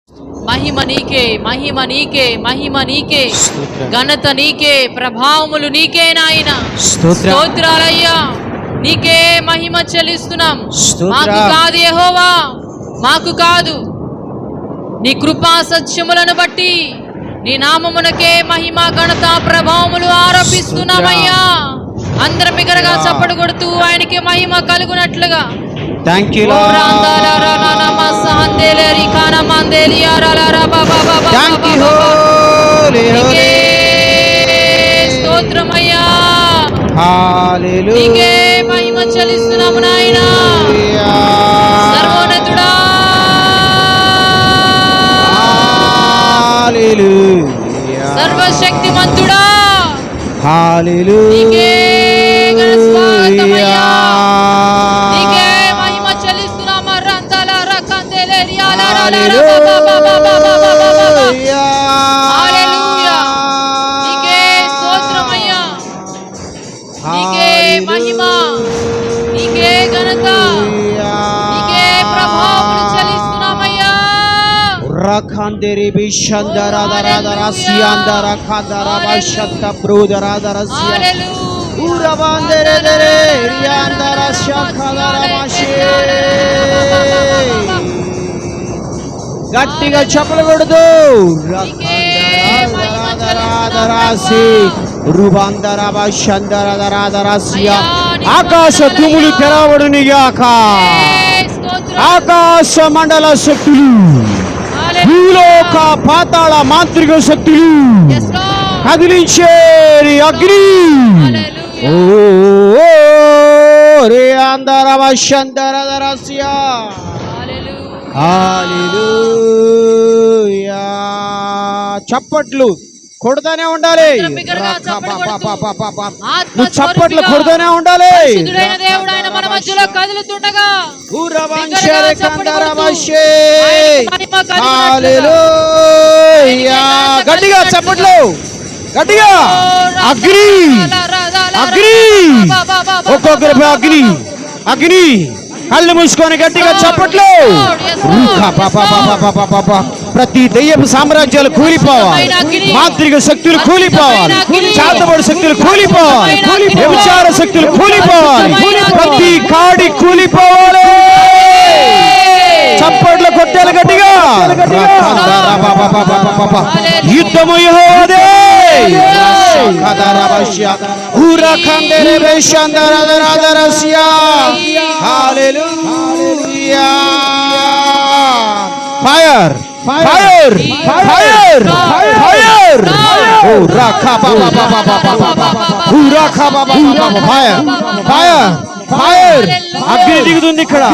మహిమ నీకే, మహిమ నీకే, మహిమ నీకే, ఘనత నీకే, ప్రభావములు నీకే నాయన. స్తోత్రాలయ్యా, నీకే మహిమ చెల్లిస్తున్నాం. మాకు కాదు యెహోవా, మాకు కాదు, నీ కృపా సత్యములను బట్టి నీ నామమునకే మహిమ ఘనత ప్రభావములు ఆరోపిస్తున్నామయ్యా. అందరం బిగ్గరగా చప్పట్లు కొడుతూ ఆయనకి మహిమ కలుగునట్లుగా. థ్యాంక్ యూ స్తోత్రమయ్యా, నీకే మహిమ చెల్లిస్తున్నాము నాయనా. సర్వోన్నతుడా, సర్వశక్తిమంతుడా, నీకే స్వాగతమయ్యా, నీకే మహిమ చెల్లిస్తున్నాము. రందల రకందెలే రియాల రల హల్లెలూయా, నీకే స్తోత్రమయ్యా, నీకే మహిమ, నీకే ఘనత, నీకే ప్రభావములు చెల్లిస్తున్నామయ్యా. రకందెరి బిషందరా దరా సియాందరా ఖందరా బషత బ్రూదరా దరా హల్లెలూయా. ఉరబందెరే దరే రియాందరా షఖదరా మాషే. గట్టిగా చప్పట్లు కొడుతూ ఆకాశ తుములు తెరవడునిగాక. ఆకాశ మండల శక్తులు, భూలోక పాతాళ మాంత్రిక శక్తులు, కదిలించే అగ్ని, ఓ రే అందరవశందరదరస్యా. హల్లెలూయా. చప్పట్లు కొడుతూనే ఉండాలి, నువ్వు చప్పట్లు కొడుతూనే ఉండాలి. గట్టిగా చప్పట్లు, గట్టిగా. అగ్ని, అగ్ని, ఒక్కొక్కరు అగ్ని, అగ్ని. కళ్ళు మూసుకొని గట్టిగా చప్పట్లు. ప్రతి దెయ్యపు సామ్రాజ్యాలు కూలిపోవాలి, మాంత్రిక శక్తులు కూలిపోవాలి, చాతబడి శక్తులు కూలిపోవాలి, వ్యభిచార శక్తులు కూలిపోవాలి, ప్రతి కాడి కూలిపోవాలి. చప్పట్లు కొట్టాలి గట్టిగా. యుద్ధము యెహోవాదే. Fire, fire, fire, fire. ఓ రాఖా బాబా బాబా బాబా బాబా, ఫైర్, ఫైర్, ఫైర్. అగ్ని దిగుతుంది ఇక్కడ.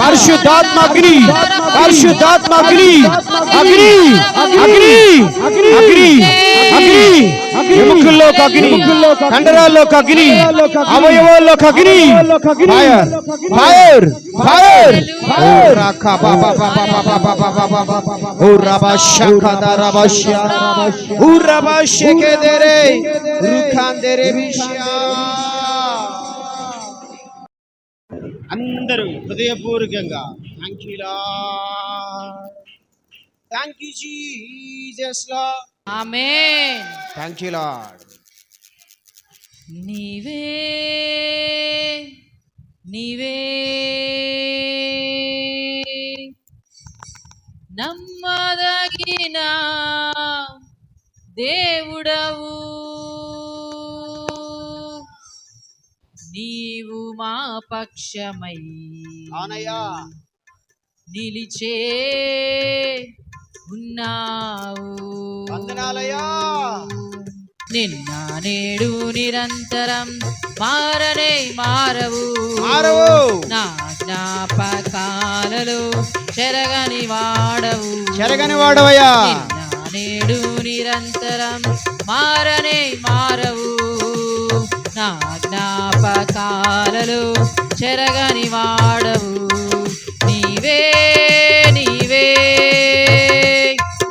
పరిశుద్ధాత్మ అగ్ని, పరిశుద్ధాత్మ అగ్ని, అగ్ని, అగ్ని, అగ్ని, అగ్ని. ఎముకల్లోకి అగ్ని, కండరాల్లోకి అగ్ని, అవయవాల్లోకి అగ్ని. Fire, fire, fire. ఓ రాఖా బాబా బాబా బాబా బాబా బాబా. ఓ రబా షఖదా రబా షా, ఓ రబా షెకెదెరే రుఖాందెరే బిషా. అందరూ హృదయపూర్వకంగా thank you Lord, thank you Jesus Lord, amen. Thank you Lord. నీవే, నీవే నమ్మదగిన దేవుడవు, నీవు మా పక్షమై నిలిచే ఉన్నావు. వందనాలయ్యా. నిన్న నేడు నిరంతరం మారనే మారవు, నా జ్ఞాపకాలలో చెరగని వాడవు, చెరగని వాడవయ్యా. నిన్న నేడు నిరంతరం మారనే మారవు, నా జ్ఞాపకాలలో చెరగని వాడవు. నీవే, నీవే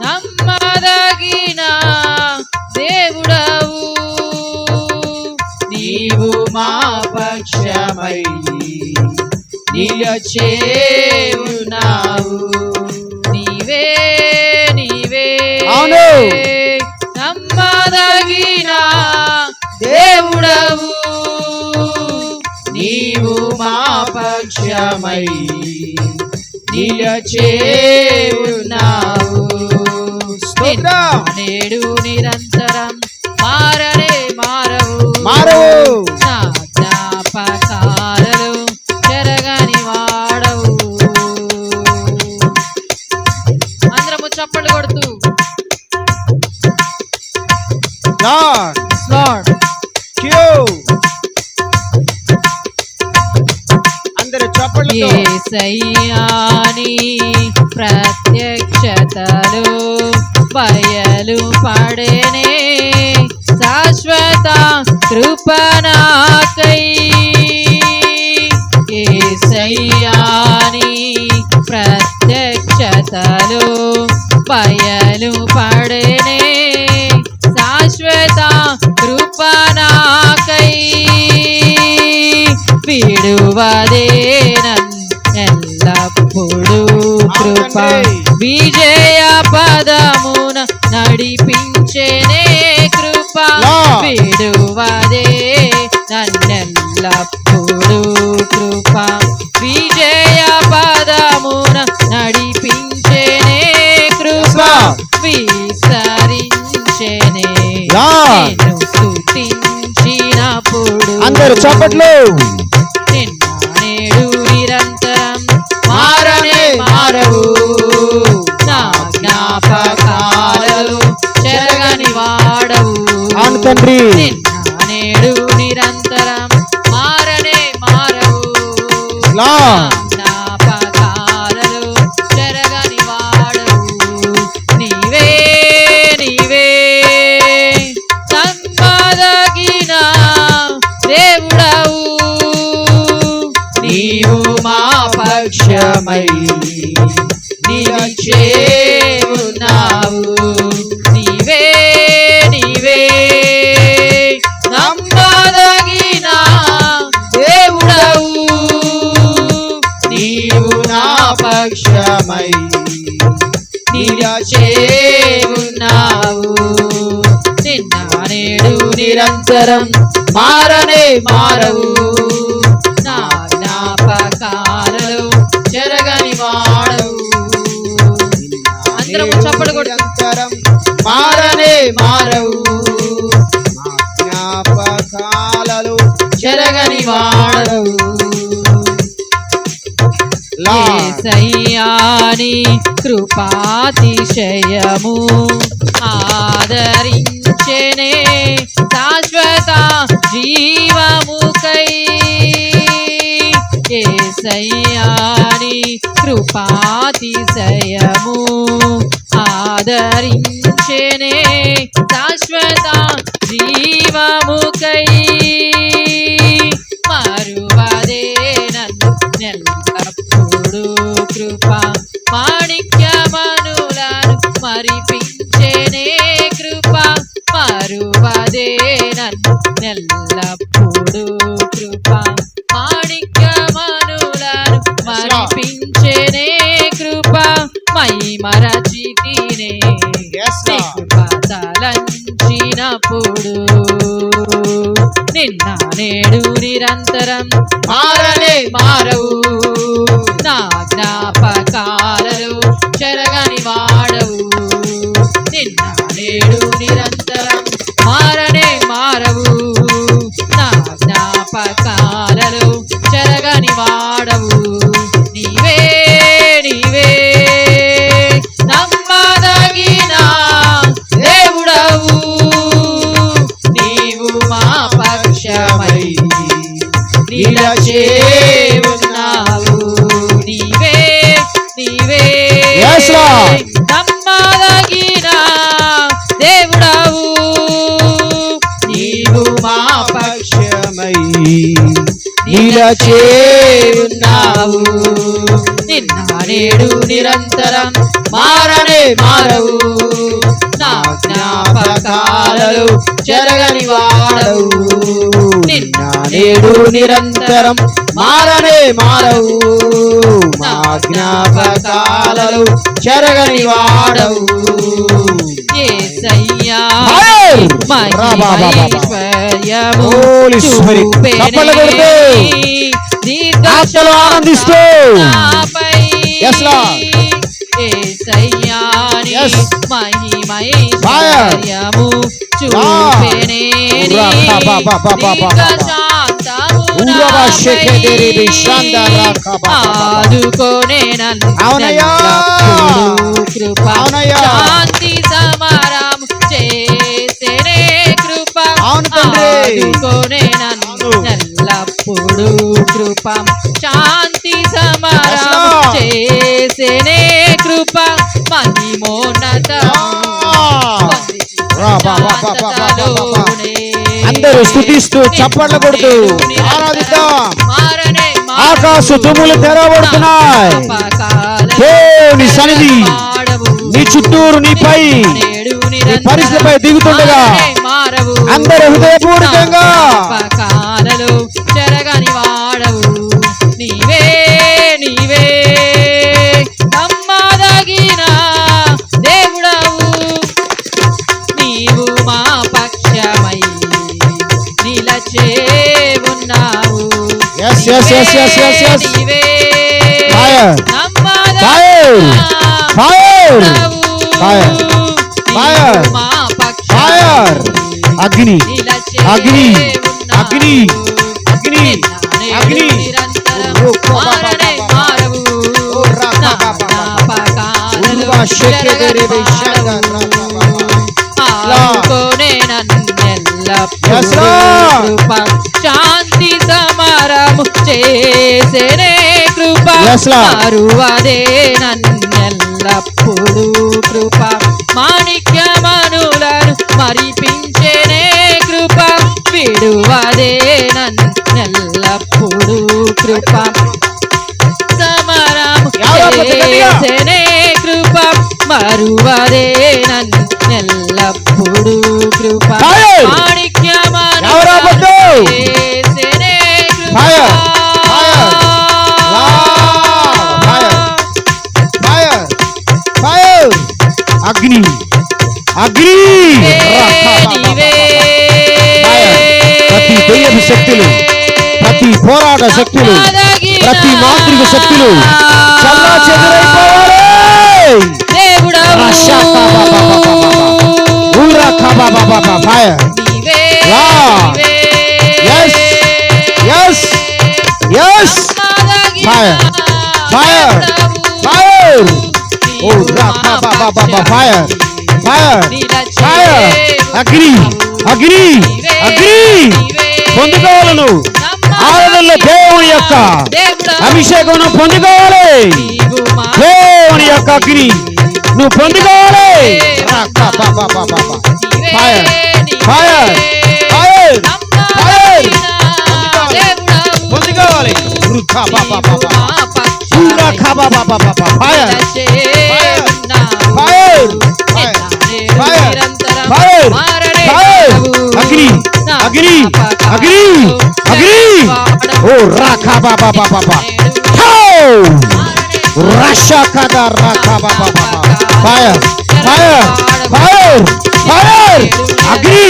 నమ్మదగిన దేవుడవు, నీవు మా పక్షమై నిలిచే ఉన్నావు. నీవే నమ్మదగిన దేవుడవు నీవు మా పక్షమై నిలచే ఉన్నావు. నేడు నిరంతరం మారనే మారవు నా జ్ఞాపకాలలో చెరగని వాడవు. అందరము చప్పట్లు కొడుతూ లార్డ్ అందరూ చప్పట్లతో యేసయ్యాని ప్రత్యక్షతలో బయలు పడేనే శాశ్వత కృపణకై. యేసయ్యాని ప్రత్యక్షతలో బయలు పడేనే శాశ్వత కృపణకై. విడువదే ఎల్లప్పుడు కృప విజయ పదమున నడిపించేనే కృప. విడువదే నన్నెల్లప్పుడు కృప విజయ పదమున నడిపించేనే కృప. విస్తరించేనే నేను స్తుతించినప్పుడు. అందరూ చప్పట్లు. నిన్న నేడు నిరంతరం మారనే మారవు నా జ్ఞాపకాలలో చెరగని వాడవు. అవును తండ్రి. నిన్న నేడు నిరంతరం మారనే మారవు నా జ్ఞాపకాలలో చెరగని వాడవు. నీవే నీవే నమ్మదగిన దేవుడవు నీవు మా పక్షమై నిలిచే ఉన్నావు. నీవే నీవే నమ్మదగిన దేవుడవు నీవు నా పక్షమై నిలిచే ఉన్నావు. నిన్న నేడు నిరంతరం మారనే మారవు నా జ్ఞాపకాలలో చెరగని వాడవు. అందరం చప్పట్లు కొడుతూ మారనే మారవు నా జ్ఞాపకాలలో చెరగని వాడవు. యేసయ్యాని కృపాతిశయము ఆదరించెనే శాశ్వత జీవముకై. యేసయ్యాని కృపాతిశయము ఆదరించెనే శాశ్వత జీవముకై. మరువదే నన్ను నెల్లప్పుడు కృప మాణిక్యమనులను మరిపించేనే కృప. మరువదే నన్ను నెల్లప్పుడు కృప మాణిక్యమనులను మరిపించేనే కృప. మై మరచితినే తలంచినప్పుడు. నిన్న నేడు నిరంతరం మారనే మారవు నా జ్ఞాపకాలలో చెరగని వాడవు. నిన్న నేడు నిరంతరం మారనే మారవు నా జ్ఞాపకాలలో చెరగని వాడవు. నీవే నీవే నమ్మదగిన దేవుడవు నీవు మా పక్షమై నిలచే ఉన్నావు. నీవే నీవే నమ్మదగిన దేవుడవు నీవు మా పక్షమై నిలచే ఉన్నావు. నిన్న నేడు నిరంతరం మారనే మారవు నా జ్ఞాపకాలలో చెరగని వాడవు. నిన్న నేడు నిరంతరం మారనే మారవు మా జ్ఞాపకాలలో చెరగని వాడవు యేసయ్యా ఫైర్! మహిమైశ్వర్యము Holy Spirit. చప్పట్లు కొడుతూ, ఆత్మలో ఆనందిస్తూ. Yes, Lord. యేసయ్యా నీ Yes. మహిమైశ్వర్యము చూపెనే నీ ఆదుకోనే అవునయ్యా. నన్ను కృప అవునయ్యా. శాంతి సమారం చేసేనే కృప అవును తండ్రి. ఆదుకోనే నన్ను ఎల్లప్పుడు కృప శాంతి సమారం Yes, Lord. చేసేనే కృప మహిమోన్నత అందరూ స్తుతిస్తూ చప్పట్లు కొడుతూ ఆరాధిద్దాం. ఆకాశ తుమ్ములు తెరవబడుతున్నాయి. దేవుని సన్నిధి నీ చుట్టూరు నీపై నీ పరిస్థితిపై దిగుతుండగా అందరూ హృదయపూర్వకంగా కాలలు చెరగని వాడవు నీవే నీవే నమ్మదగిన దేవుడవు నీవు మా పక్షమై నిలచే ఉన్నావు Yes, yes, yes, yes, yes, yes. నీవే Fire. నమ్మదగిన Fire. Fire. Fire. నీవు మా Fire. పక్షమై అగ్ని నిలచే అగ్ని ఉన్నావు. అగ్ని అగ్ని అగ్ని నిరంతరం మారనే మారవు నా జ్ఞాపకాలలో చెరగని వాడవు. ఆదుకోనే నన్నెల్లప్పుడూ Yes, Lord. కృప శాంతి సమారము చేసేనే కృప Yes, Lord. మరువదే నన్నెల్లప్పుడూ కృప మాణిక్యమనులను మరిపించేనే కృప విడువదే నన్నెల్లప్పుడూ కృప సమరము చేసేనే కృప మరువదే నన్నెల్లప్పుడూ కృప Fire! మాణిక్యమనులను ఎవరాబద్దు? చేసేనే కృప Fire! Fire! Fire! Fire! అగ్ని అగ్ని నీవే ప్రతి దెయ్యపు శక్తులు, ప్రతి పోరాట శక్తులు, ప్రతి మాంత్రిక శక్తులు చల్లా చెదురైపోవాలి. దేవుడవు Fire! నీవే Yeah. Yes. Yes. Yes. Fire. Fire. Fire. Oh, fire. Fire. Fire. అగ్ని అగ్ని అగ్ని పొందుకోవాలను ఆరాధనలో దేవుని యొక్క అభిషేకం పొందుకోవాలి. దేవుని యొక్క అగ్ని నువ్వు పొందుకోవాలి. Fire. Fire. Fire. Fire. పొందుకోవాలి. Fire. Fire. Fire. Fire. Fire. అగ్ని అగ్ని అగ్ని అగ్ని ఓ రాఖా బాబా బాబా బాబా రషా కదా రాఖా బాబా బాబా ఫైర్ ఫైర్ ఫైర్ ఫైర్ అగ్ని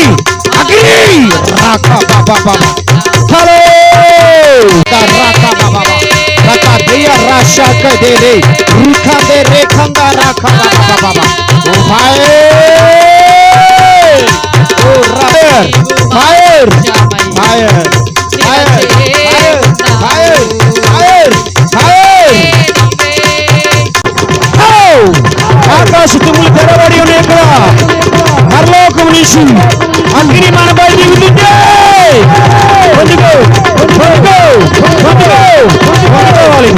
అగ్ని రాఖా బాబా బాబా హలో రాఖా బాబా రాఖా దేయ రషా కదే రే రుఖా దే రేఖంగా రాఖా బాబా బాబా ఓ ఫైర్ ఓ fire fire fire fire fire fire fire ఆకాశ తుమ్ములు తెరబడి ఉన్నాయి ఇక్కడ పరలోకం నుంచి అగ్ని మనపై దిగుతుంటే పొందుకో పొందుకో పొందుకో పొందుకోవాలి.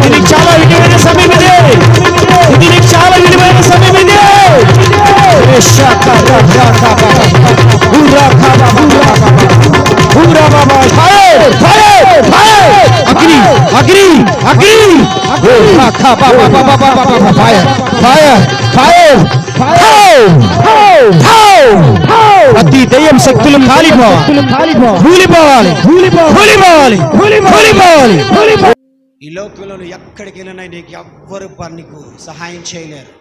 ఇది చాలా విలువైన సమయం ఇదే. ఇది నీకు చాలా విలువైన సమయం ఇదే. అగ్ని అగ్ని అగ్ని ఫైర్ ఫైర్ ఫైర్ ప్రతి దయ్యం శక్తులు కాలిపోవాలి కూలిపోవాలి కూలిపోవాలి కూలిపోవాలి కూలిపోవాలి ఈ లోకంలో నువ్వు ఎక్కడికి వెళ్ళినా నీకు ఎవ్వరు నీకు సహాయం చేయలేరు.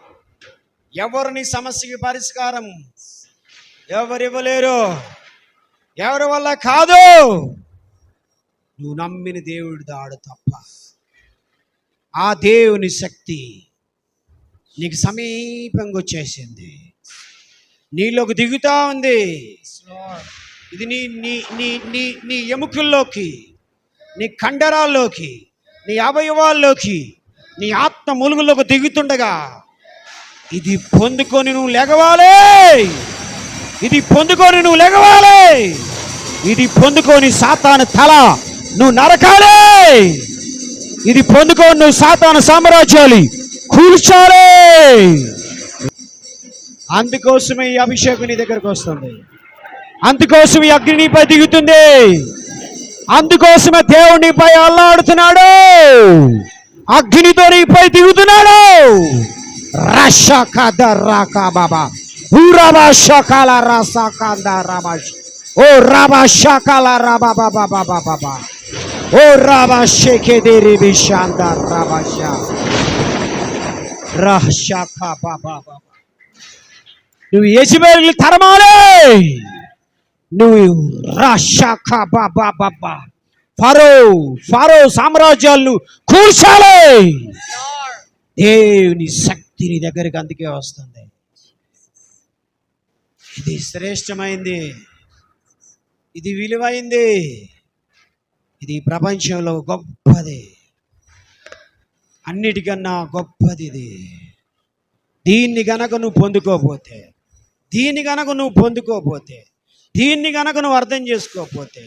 ఎవరు నీ సమస్యకి పరిష్కారం ఎవరు ఇవ్వలేరు. ఎవరి వల్ల కాదు, నువ్వు నమ్మిన దేవుడి దాడు తప్ప. ఆ దేవుని శక్తి నీకు సమీపంగా వచ్చేసింది, నీలోకి దిగుతా ఉంది. ఇది నీ నీ నీ నీ నీ ఎముకల్లోకి, నీ కండరాల్లోకి, నీ అవయవాల్లోకి, నీ ఆత్మ మూలుగుల్లోకి దిగుతుండగా ఇది పొందుకొని నువ్వు లెగవాలి. ఇది పొందుకొని నువ్వు లెగవాలి. ఇది పొందుకొని సాతాను తల నువ్వు నరకాలి. ఇది పొందుకొని నువ్వు సాతాను సామ్రాజ్యాలు కూల్చాలి. అందుకోసమే ఈ అభిషేకం నీ దగ్గరకు వస్తుంది. అందుకోసం ఈ అగ్ని నీపై దిగుతుంది. అందుకోసమే దేవుడు నీపై అల్లాడుతున్నాడు. అగ్నితో నీపై దిగుతున్నాడు. రషకద రాకా బాబా ఊరాబా షకాల రసకంద రాబాష్ ఓ రాబా షకాల రాబా బాబా బాబా బాబా ఓ రాబా షేకేదే రిబిషాంద రాబాషా రషకా బాబా బాబా. నువ్వు యెజబెలు తరమాలి. నువ్వు రషకా బాబా బాబా ఫరో సామ్రాజ్యాలను కూల్చాలి. దేవుని శక్తి నీ దగ్గరికి అందుకే వస్తుంది. ఇది శ్రేష్టమైంది, ఇది విలువైంది, ఇది ప్రపంచంలో గొప్పది, అన్నిటికన్నా గొప్పది ఇది. దీన్ని గనక నువ్వు పొందుకోపోతే, దీన్ని గనక నువ్వు పొందుకోపోతే, దీన్ని గనక నువ్వు అర్థం చేసుకోకపోతే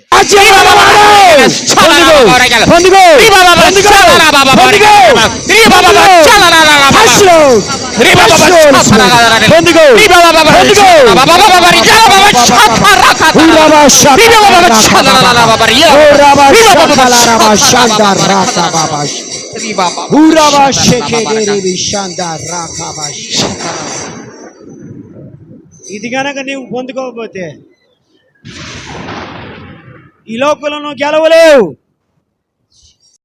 ఇది గనక నీవు పొందుకోకపోతే ఈ లోకంలో నువ్వు గెలవలేవు.